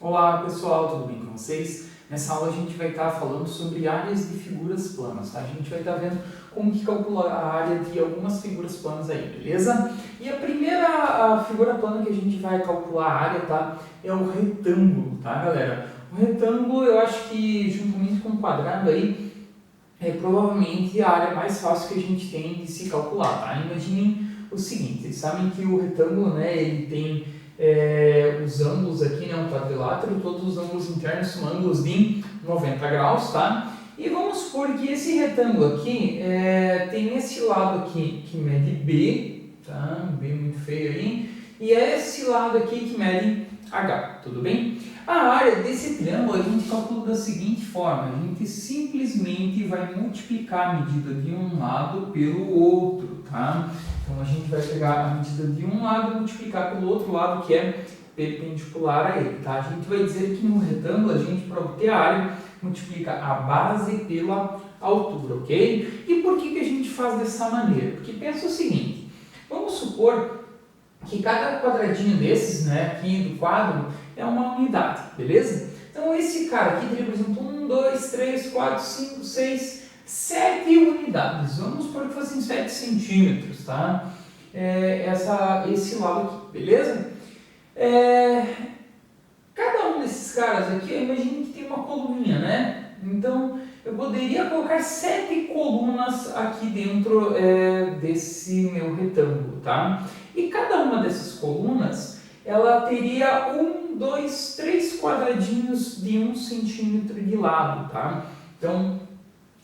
Olá pessoal, tudo bem com vocês? Nessa aula a gente vai estar falando sobre áreas de figuras planas, tá? A gente vai estar vendo como que calcular a área de algumas figuras planas aí, beleza? E a primeira figura plana que a gente vai calcular a área, tá? É o retângulo, tá galera? O retângulo eu acho que juntamente com o quadrado aí é provavelmente a área mais fácil que a gente tem de se calcular, tá? Imaginem o seguinte, vocês sabem que o retângulo, né, ele tem os ângulos aqui, né, um quadrilátero, todos os ângulos internos são ângulos de 90 graus, tá? E vamos supor que esse retângulo aqui tem esse lado aqui que mede B, tá? B muito feio aí, e é esse lado aqui que mede H, tudo bem? A área desse triângulo a gente calcula da seguinte forma, a gente simplesmente vai multiplicar a medida de um lado pelo outro, tá? Então a gente vai pegar a medida de um lado e multiplicar pelo outro lado que é perpendicular a ele, tá? A gente vai dizer que no retângulo a gente, para obter a área, multiplica a base pela altura, ok? E por que a gente faz dessa maneira? Porque pensa o seguinte, vamos supor que cada quadradinho desses, né, aqui do quadro, é uma unidade, beleza? Então esse cara aqui teria, por exemplo, 1, 2, 3, 4, 5, 6, 7 unidades. Vamos supor que fossem 7 centímetros, tá? Esse lado aqui, beleza? Cada um desses caras aqui, imagine que tem uma coluninha, né? Então eu poderia colocar 7 colunas aqui dentro desse meu retângulo, tá? E cada uma dessas colunas, ela teria 1, 2, 3 quadradinhos de 1 centímetro de lado, tá? Então,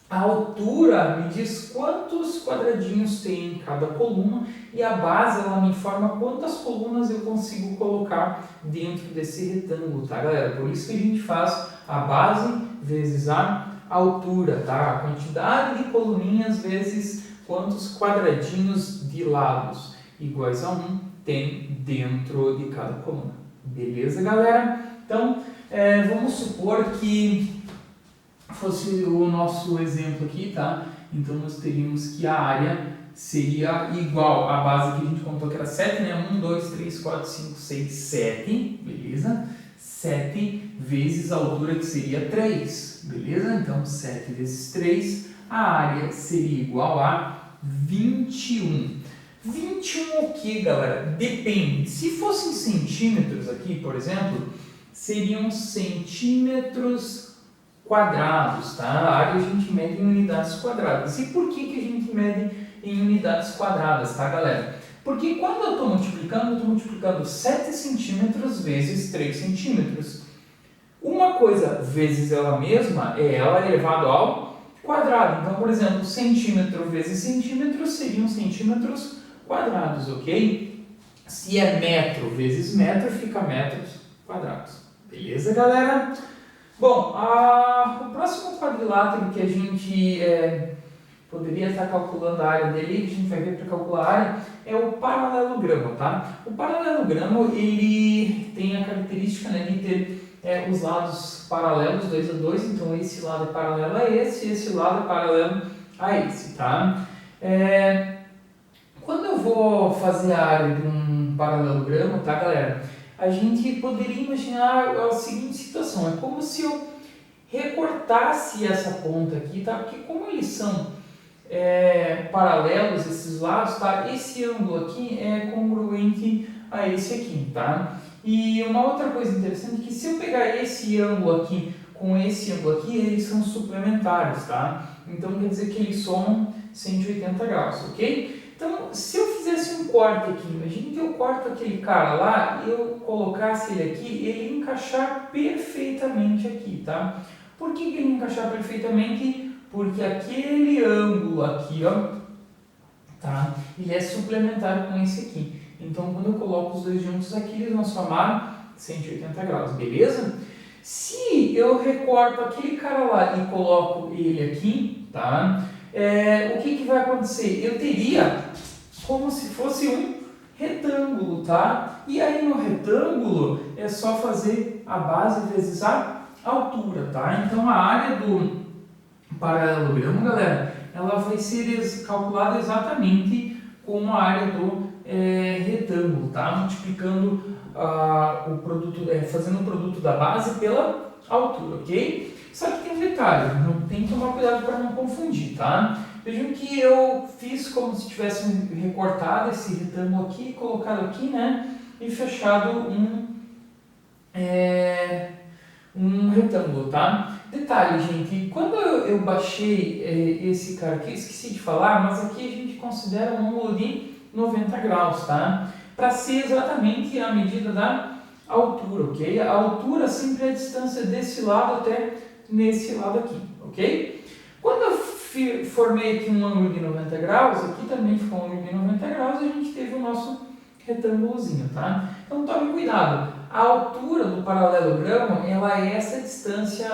a altura me diz quantos quadradinhos tem em cada coluna e a base, ela me informa quantas colunas eu consigo colocar dentro desse retângulo, tá, galera? Por isso que a gente faz a base vezes a altura, tá? A quantidade de coluninhas vezes quantos quadradinhos de lados iguais a 1 tem dentro de cada coluna. Beleza, galera? Então, vamos supor que fosse o nosso exemplo aqui, tá? Então, nós teríamos que a área seria igual à base que a gente contou que era 7, né? 1, 2, 3, 4, 5, 6, 7, beleza? 7 vezes a altura que seria 3, beleza? Então, 7 vezes 3, a área seria igual a 21. 21 o que, galera? Depende. Se fossem centímetros aqui, por exemplo, seriam centímetros quadrados, tá? A área a gente mede em unidades quadradas. E por que a gente mede em unidades quadradas, tá, galera? Porque quando eu estou multiplicando 7 centímetros vezes 3 centímetros. Uma coisa vezes ela mesma é ela elevado ao quadrado. Então, por exemplo, centímetro vezes centímetro seriam centímetros quadrados, ok? Se é metro vezes metro, fica metros quadrados. Beleza, galera? Bom, o próximo quadrilátero que a gente poderia estar calculando a área dele, que a gente vai ver para calcular a área, é o paralelogramo, tá? O paralelogramo, ele tem a característica, né, de ter os lados paralelos, 2 a 2, então esse lado é paralelo a esse lado é paralelo a esse, tá? Quando eu vou fazer a área de um paralelogramo, tá, galera? A gente poderia imaginar a seguinte situação, é como se eu recortasse essa ponta aqui, tá? Porque como eles são paralelos, esses lados, tá? Esse ângulo aqui é congruente a esse aqui, tá? E uma outra coisa interessante é que se eu pegar esse ângulo aqui com esse ângulo aqui, eles são suplementares, tá? Então quer dizer que eles somam 180 graus, ok? Então, se eu fizesse um corte aqui, imagine que eu corto aquele cara lá e eu colocasse ele aqui, ele encaixar perfeitamente aqui, tá? Por que ele encaixar perfeitamente? Porque aquele ângulo aqui, ó, tá? Ele é suplementar com esse aqui. Então, quando eu coloco os dois juntos aqui, eles vão somar 180 graus, beleza? Se eu recorto aquele cara lá e coloco ele aqui, tá? O que vai acontecer? Eu teria como se fosse um retângulo, tá? E aí no retângulo é só fazer a base vezes a altura, tá? Então a área do paralelogramo, galera, ela vai ser calculada exatamente como a área do retângulo, tá? Multiplicando o produto, fazendo o produto da base pela altura, ok? Só que tem um detalhe, tem que tomar cuidado para não confundir, tá? Vejam que eu fiz como se tivesse recortado esse retângulo aqui, colocado aqui, né? E fechado um retângulo, tá? Detalhe, gente, quando eu baixei esse cara aqui, esqueci de falar, mas aqui a gente considera um ângulo de 90 graus, tá? Para ser exatamente a medida da altura, ok? A altura sempre é a distância desse lado até nesse lado aqui, ok? Quando eu formei aqui um ângulo de 90 graus, aqui também ficou um ângulo de 90 graus e a gente teve o nosso retângulozinho, tá? Então tome cuidado, a altura do paralelogramo, ela é essa distância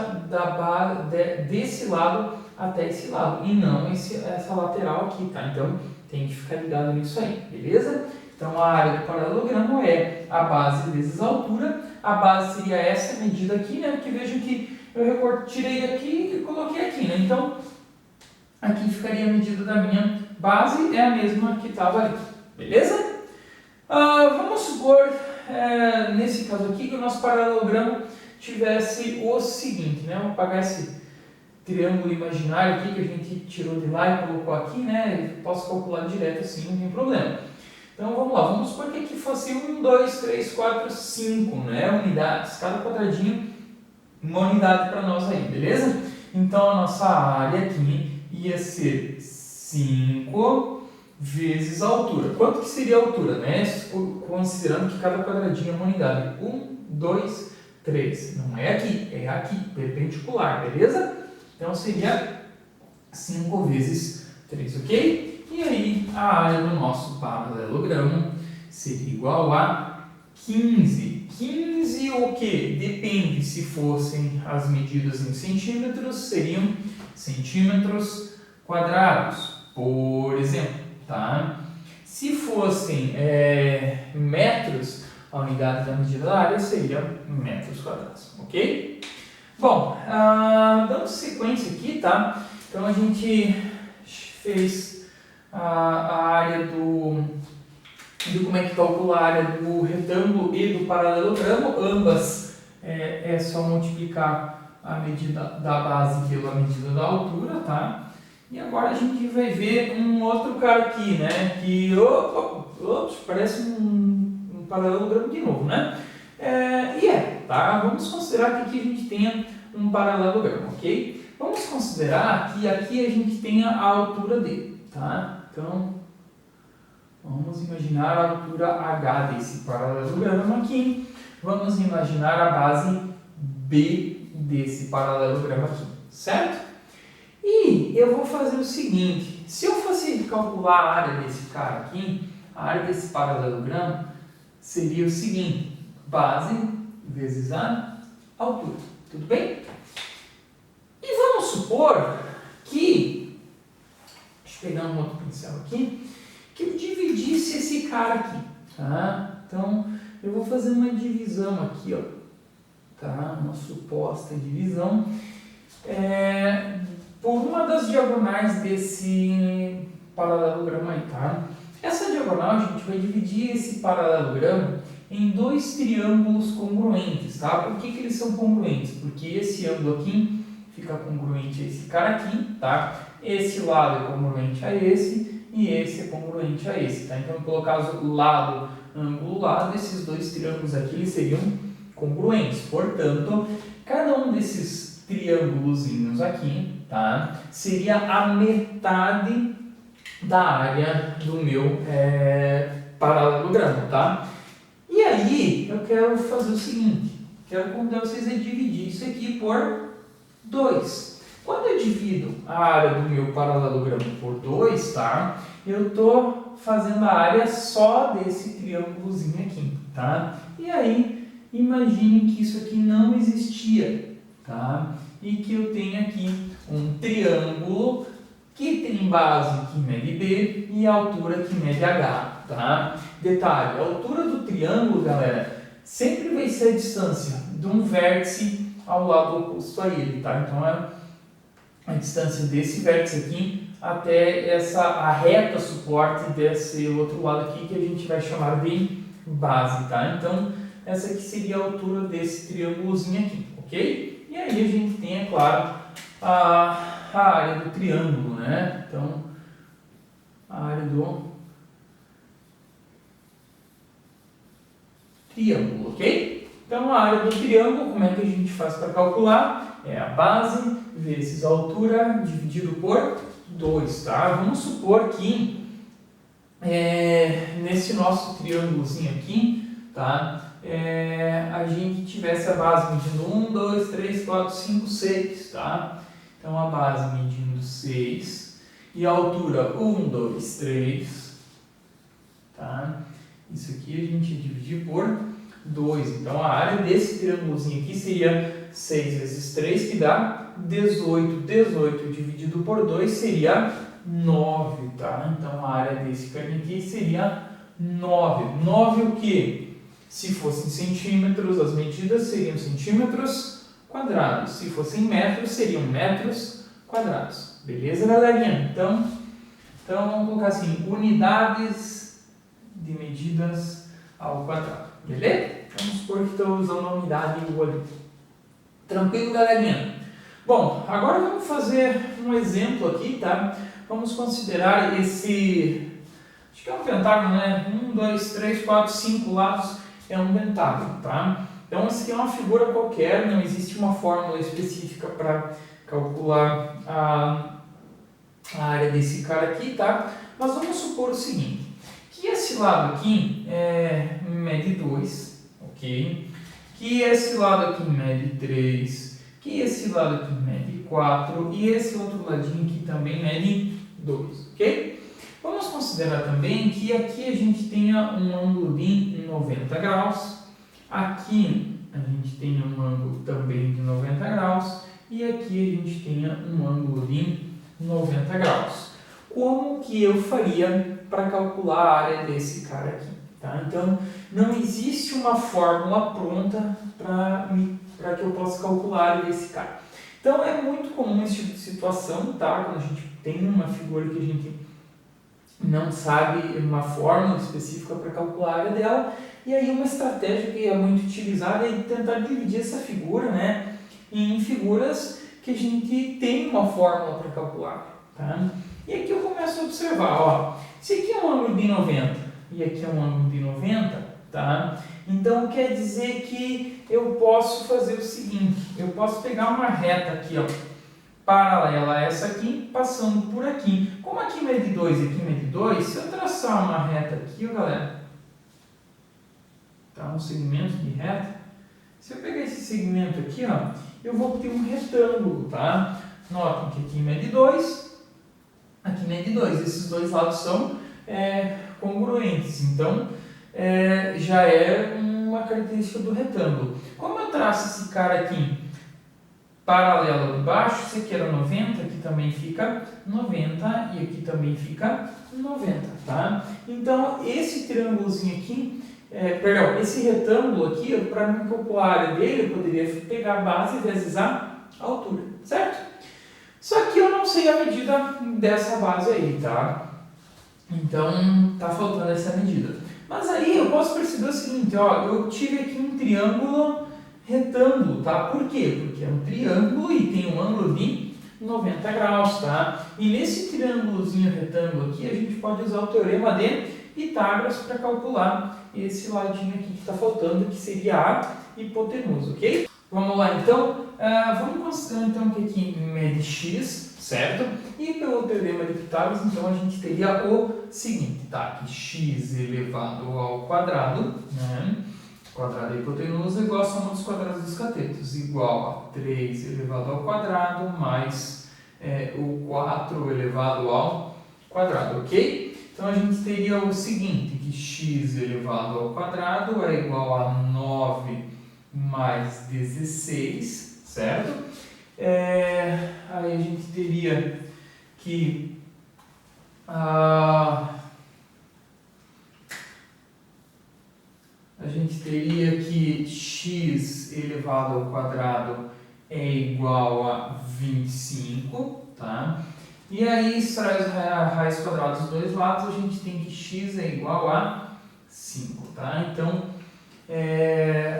desse lado até esse lado, e não essa lateral aqui, tá? Então tem que ficar ligado nisso aí, beleza? Então a área do paralelogramo é a base vezes a altura, a base seria essa medida aqui, né? Porque vejam que eu tirei daqui e coloquei aqui, né? Então aqui ficaria a medida da minha base, é a mesma que estava ali, beleza? Vamos supor, nesse caso aqui, que o nosso paralelogramo tivesse o seguinte, né? Vou apagar esse triângulo imaginário aqui que a gente tirou de lá e colocou aqui, né? Eu posso calcular direto assim, não tem problema. Então vamos lá, vamos supor que aqui fosse 1, 2, 3, 4, 5, né? Unidades, cada quadradinho uma unidade para nós aí, beleza? Então a nossa área aqui ia ser 5 vezes a altura. Quanto que seria a altura, né? Considerando que cada quadradinho é uma unidade. 1, 2, 3. Não é aqui, perpendicular, beleza? Então seria 5 vezes 3, ok? E aí a área do nosso paralelogramo seria igual a 15. 15 o quê? Depende, se fossem as medidas em centímetros, seriam centímetros quadrados, por exemplo. Tá? Se fossem metros, a unidade da medida da área seria metros quadrados, ok? Bom, dando sequência aqui, tá? Então a gente fez a área de como é que calcula a área do retângulo e do paralelogramo, ambas é só multiplicar a medida da base pela medida da altura, tá? E agora a gente vai ver um outro cara aqui, né? Que parece um paralelogramo de novo, né? Tá? Vamos considerar que aqui a gente tenha um paralelogramo, ok? Vamos considerar que aqui a gente tenha a altura dele, tá? Então, vamos imaginar a altura H desse paralelogramo aqui. Vamos imaginar a base B desse paralelogramo aqui, certo? E eu vou fazer o seguinte, se eu fosse calcular a área desse cara aqui, a área desse paralelogramo seria o seguinte, base vezes a altura, tudo bem? E vamos supor que, deixa eu pegar um outro pincel aqui, que eu dividisse esse cara aqui, tá? Então, eu vou fazer uma divisão aqui, ó, tá? Uma suposta divisão, por uma das diagonais desse paralelogramo aí, tá? Essa diagonal a gente vai dividir esse paralelogramo em dois triângulos congruentes, tá? Por que eles são congruentes? Porque esse ângulo aqui fica congruente a esse cara aqui, tá? Esse lado é congruente a esse e esse é congruente a esse, tá? Então, pelo caso lado, ângulo, lado, esses dois triângulos aqui eles seriam congruentes. Portanto, cada um desses triângulozinhos aqui, tá? Seria a metade da área do meu paralelogramo, tá? E aí, eu quero fazer o seguinte, quero convidar vocês a dividir isso aqui por 2. Quando eu divido a área do meu paralelogramo por 2, tá? Eu estou fazendo a área só desse triângulozinho aqui, tá? E aí, imagine que isso aqui não existia, tá? E que eu tenho aqui um triângulo que tem base que mede B e altura que mede H, tá? Detalhe, a altura do triângulo, galera, sempre vai ser a distância de um vértice ao lado oposto a ele, tá? Então, é a distância desse vértice aqui até a reta suporte desse outro lado aqui, que a gente vai chamar de base, tá? Então, essa aqui seria a altura desse triângulozinho aqui, ok? E aí a gente tem, é claro, a área do triângulo, né? Então, a área do triângulo, ok? Então, a área do triângulo, como é que a gente faz para calcular? É a base vezes a altura dividido por 2, tá? Vamos supor que nesse nosso triângulozinho aqui, tá? A gente tivesse a base medindo 1, 2, 3, 4, 5, 6, tá? Então, a base medindo 6 e a altura 1, 2, 3, tá? Isso aqui a gente ia dividir por 2. Então, a área desse triângulozinho aqui seria 6 vezes 3, que dá 18. 18 dividido por 2 seria 9, tá? Então, a área desse carinha aqui seria 9. 9 o quê? Se fossem centímetros, as medidas seriam centímetros quadrados. Se fossem metros, seriam metros quadrados. Beleza, galerinha? Então vamos colocar assim, unidades de medidas ao quadrado. Beleza? Vamos supor que estou usando a unidade U ali. Tranquilo, galerinha? Bom, agora vamos fazer um exemplo aqui, tá? Vamos considerar esse... Acho que é um pentágono, né? 1, 2, 3, 4, 5 lados é um pentágono, tá? Então, essa aqui é uma figura qualquer, não existe uma fórmula específica para calcular a área desse cara aqui, tá? Mas vamos supor o seguinte, que esse lado aqui mede 2, ok? Que esse lado aqui mede 3, que esse lado aqui mede 4 e esse outro ladinho aqui também mede 2, ok? Vamos considerar também que aqui a gente tenha um ângulo de 90 graus, aqui a gente tenha um ângulo também de 90 graus e aqui a gente tenha um ângulo de 90 graus. Como que eu faria para calcular a área desse cara aqui? Tá? Então, não existe uma fórmula pronta para que eu possa calcular a área desse cara. Então, é muito comum esse tipo de situação, tá? Quando a gente tem uma figura que a gente não sabe uma fórmula específica para calcular a área dela, e aí uma estratégia que é muito utilizada é tentar dividir essa figura, né, em figuras que a gente tem uma fórmula para calcular, tá? E aqui eu começo a observar, ó, se aqui é um ângulo de 90 e aqui é um ângulo de 90, tá? Então quer dizer que eu posso fazer o seguinte, eu posso pegar uma reta aqui, ó, paralela a essa aqui, passando por aqui. Como aqui mede 2 e aqui mede 2, se eu traçar uma reta aqui, ó, galera, tá? Um segmento de reta. Se eu pegar esse segmento aqui, ó, eu vou ter um retângulo, tá? Notem que aqui mede 2, aqui mede 2. Esses dois lados são congruentes, então já é uma característica do retângulo. Como eu traço esse cara aqui paralelo ali embaixo, esse aqui era 90, aqui também fica 90 e aqui também fica 90, tá? Então, esse triângulozinho aqui, esse retângulo aqui, para mim calcular a área dele, eu poderia pegar a base vezes a altura, certo? Só que eu não sei a medida dessa base aí, tá? Então, tá faltando essa medida. Mas aí eu posso perceber o seguinte, ó, eu tive aqui um triângulo retângulo, tá? Por quê? Porque é um triângulo e tem um ângulo de 90 graus, tá? E nesse triângulozinho retângulo aqui, a gente pode usar o teorema de Pitágoras para calcular esse ladinho aqui que está faltando, que seria a hipotenusa, ok? Vamos lá, então. Vamos considerar, então, que aqui mede x, certo? E pelo teorema de Pitágoras, então, a gente teria o seguinte, tá? Que x elevado ao quadrado, né? Quadrado da hipotenusa igual a soma dos quadrados dos catetos, igual a 3 elevado ao quadrado mais o 4 elevado ao quadrado, ok? Então a gente teria o seguinte, que x elevado ao quadrado é igual a 9 mais 16, certo? Aí a gente teria que x elevado ao quadrado é igual a 25, tá? E aí, extrai as raízes quadradas dos dois lados, a gente tem que x é igual a 5, tá? tá? Então,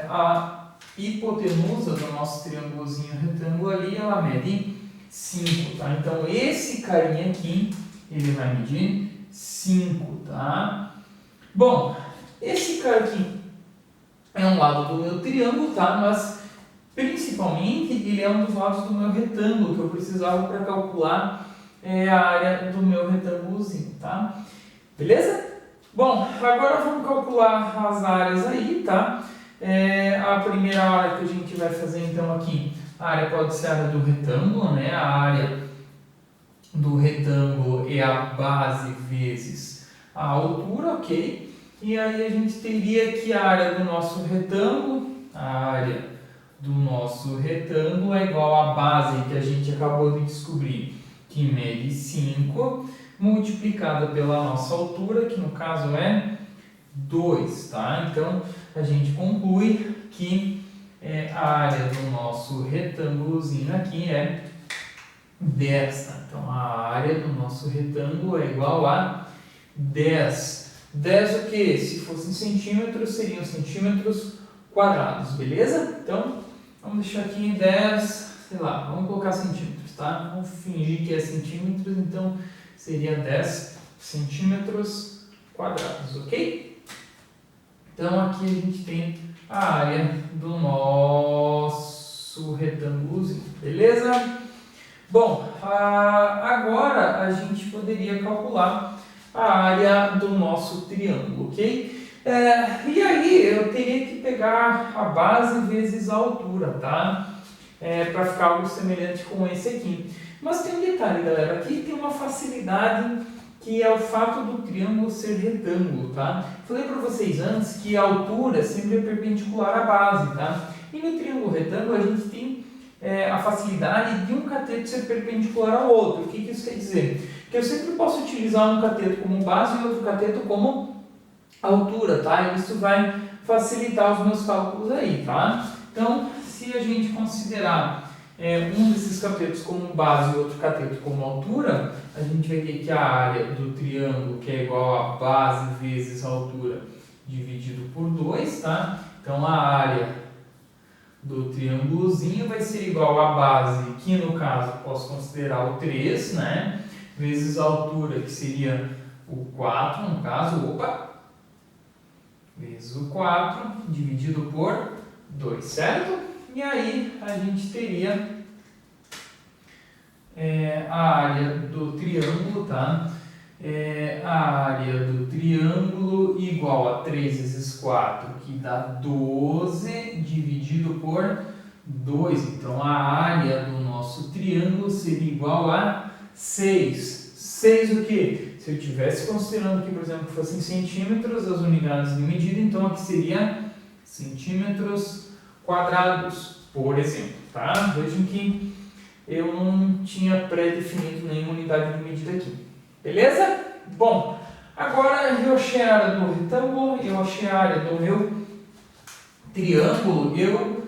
a hipotenusa do nosso triângulozinho retângulo ali, ela mede 5, tá? Então, esse carinha aqui, ele vai medir 5, tá? Bom, esse cara aqui é um lado do meu triângulo, tá? Mas, principalmente, ele é um dos lados do meu retângulo, que eu precisava para calcular a área do meu retângulozinho, tá? Beleza? Bom, agora vamos calcular as áreas aí, tá? A primeira área que a gente vai fazer, então, aqui, a área pode ser a área do retângulo, né? A área do retângulo é a base vezes a altura, ok? E aí a gente teria que a área do nosso retângulo, é igual à base que a gente acabou de descobrir, que mede 5, multiplicada pela nossa altura, que no caso é 2, tá? Então, a gente conclui que a área do nosso retângulozinho aqui é 10, tá? Então, a área do nosso retângulo é igual a 10. 10 o que? Se fosse em centímetros, seriam centímetros quadrados, beleza? Então, vamos deixar aqui em 10, sei lá, vamos colocar centímetros, tá? Vamos fingir que é centímetros, então seria 10 centímetros quadrados, ok? Então, aqui a gente tem a área do nosso retângulozinho, beleza? Bom, agora a gente poderia calcular a área do nosso triângulo, ok? E aí eu teria que pegar a base vezes a altura, tá? Para ficar algo semelhante com esse aqui. Mas tem um detalhe, galera, aqui tem uma facilidade que é o fato do triângulo ser retângulo, tá? Falei para vocês antes que a altura sempre é perpendicular à base, tá? E no triângulo retângulo a gente tem a facilidade de um cateto ser perpendicular ao outro. O que isso quer dizer? Que eu sempre posso utilizar um cateto como base e outro cateto como altura, tá? E isso vai facilitar os meus cálculos aí, tá? Então, se a gente considerar um desses catetos como base e outro cateto como altura, a gente vai ter que a área do triângulo, que é igual a base vezes a altura, dividido por 2, tá? Então, a área do triângulozinho vai ser igual à base, que no caso posso considerar o 3, né? Vezes a altura, que seria o 4, no caso, vezes o 4, dividido por 2, certo? E aí a gente teria a área do triângulo, tá? A área do triângulo igual a 3 vezes 4, que dá 12, dividido por 2. Então, a área do nosso triângulo seria igual a 6. 6 o quê? Se eu estivesse considerando aqui, por exemplo, que fossem centímetros, as unidades de medida, então aqui seria centímetros quadrados, por exemplo, tá? Vejam que eu não tinha pré-definido nenhuma unidade de medida aqui. Beleza? Bom, agora eu achei a área do retângulo, eu achei a área do meu triângulo, eu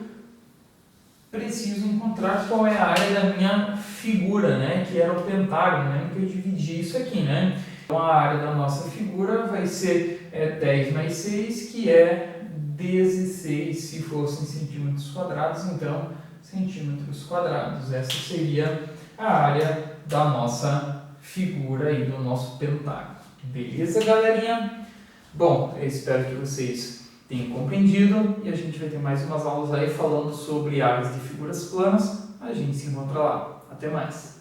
preciso encontrar qual é a área da minha figura, né? Que era o pentágono, né? Que eu dividi isso aqui, né? Então, a área da nossa figura vai ser 10 mais 6, que é 16, se fossem centímetros quadrados, então centímetros quadrados. Essa seria a área da nossa figura aí, do nosso pentágono. Beleza, galerinha? Bom, eu espero que vocês tenham compreendido e a gente vai ter mais umas aulas aí falando sobre áreas de figuras planas. A gente se encontra lá. Até mais!